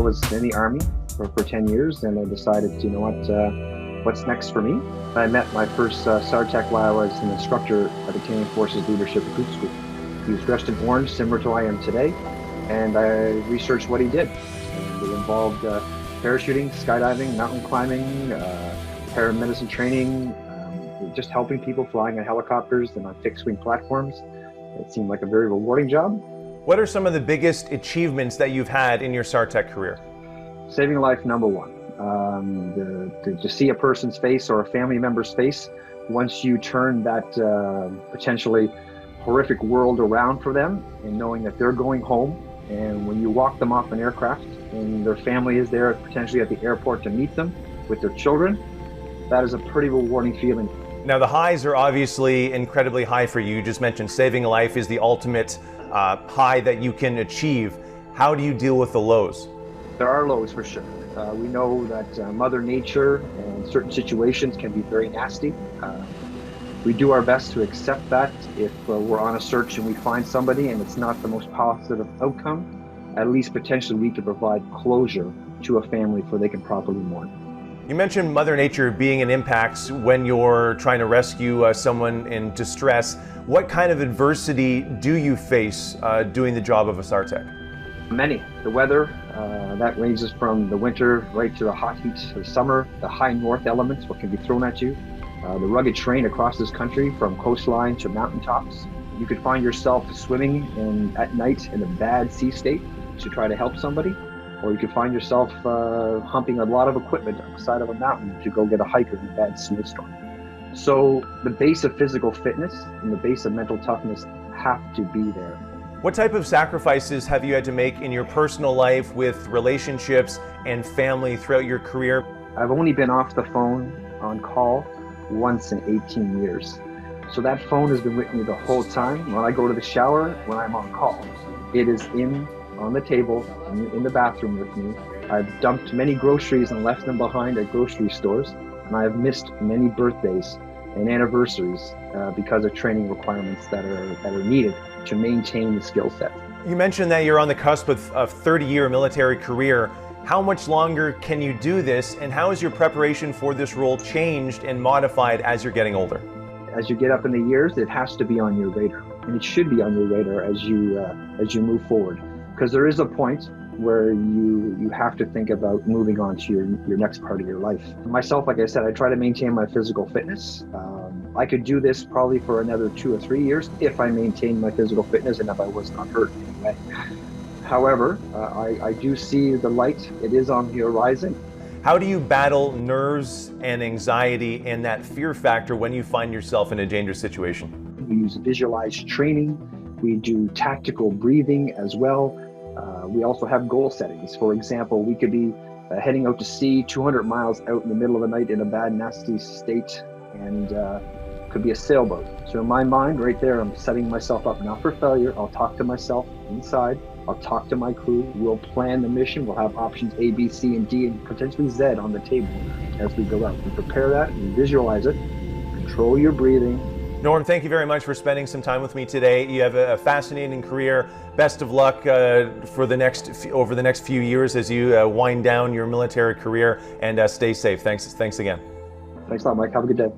was in the Army for 10 years, and I decided, you know what's next for me? I met my first SARTEC while I was an instructor at the Canadian Forces Leadership Recruit School. He was dressed in orange, similar to what I am today, and I researched what he did. And it involved parachuting, skydiving, mountain climbing, paramedicine training, just helping people flying on helicopters and on fixed-wing platforms. It seemed like a very rewarding job. What are some of the biggest achievements that you've had in your SARTEC career? Saving a life, number one. To see a person's face or a family member's face, once you turn that potentially horrific world around for them, and knowing that they're going home, and when you walk them off an aircraft and their family is there potentially at the airport to meet them with their children, that is a pretty rewarding feeling. Now, the highs are obviously incredibly high for you. You just mentioned saving a life is the ultimate high that you can achieve. How do you deal with the lows? There are lows for sure. We know that Mother Nature and certain situations can be very nasty. We do our best to accept that. If we're on a search and we find somebody and it's not the most positive outcome, at least potentially we could provide closure to a family so they can properly mourn. You mentioned Mother Nature being an impact when you're trying to rescue someone in distress. What kind of adversity do you face doing the job of a SARTEC? Many. The weather, that ranges from the winter right to the hot heat of summer, the high north elements, what can be thrown at you, the rugged terrain across this country from coastline to mountaintops. You could find yourself swimming at night in a bad sea state to try to help somebody, or you could find yourself humping a lot of equipment on the side of a mountain to go get a hiker in a bad snowstorm. So the base of physical fitness and the base of mental toughness have to be there. What type of sacrifices have you had to make in your personal life with relationships and family throughout your career? I've only been off the phone on call once in 18 years. So that phone has been with me the whole time. When I go to the shower, when I'm on call, it is on the table, in the bathroom with me. I've dumped many groceries and left them behind at grocery stores, and I have missed many birthdays and anniversaries because of training requirements that are needed to maintain the skill set. You mentioned that you're on the cusp of a 30-year military career. How much longer can you do this, and how has your preparation for this role changed and modified as you're getting older? As you get up in the years, it has to be on your radar, and it should be on your radar as you move forward, because there is a point where you have to think about moving on to your next part of your life. Myself, like I said, I try to maintain my physical fitness. I could do this probably for another 2 or 3 years if I maintained my physical fitness and if I was not hurt in any way. However, I do see the light. It is on the horizon. How do you battle nerves and anxiety and that fear factor when you find yourself in a dangerous situation? We use visualized training. We do tactical breathing as well. We also have goal settings. For example, we could be heading out to sea 200 miles out in the middle of the night in a bad, nasty state, and could be a sailboat. So in my mind, right there, I'm setting myself up not for failure. I'll talk to myself inside. I'll talk to my crew. We'll plan the mission. We'll have options A, B, C, and D, and potentially Z on the table as we go out. We prepare that, we visualize it, control your breathing. Norm, thank you very much for spending some time with me today. You have a fascinating career. Best of luck over the next few years as you wind down your military career, and stay safe. Thanks again. Thanks a lot, Mike. Have a good day.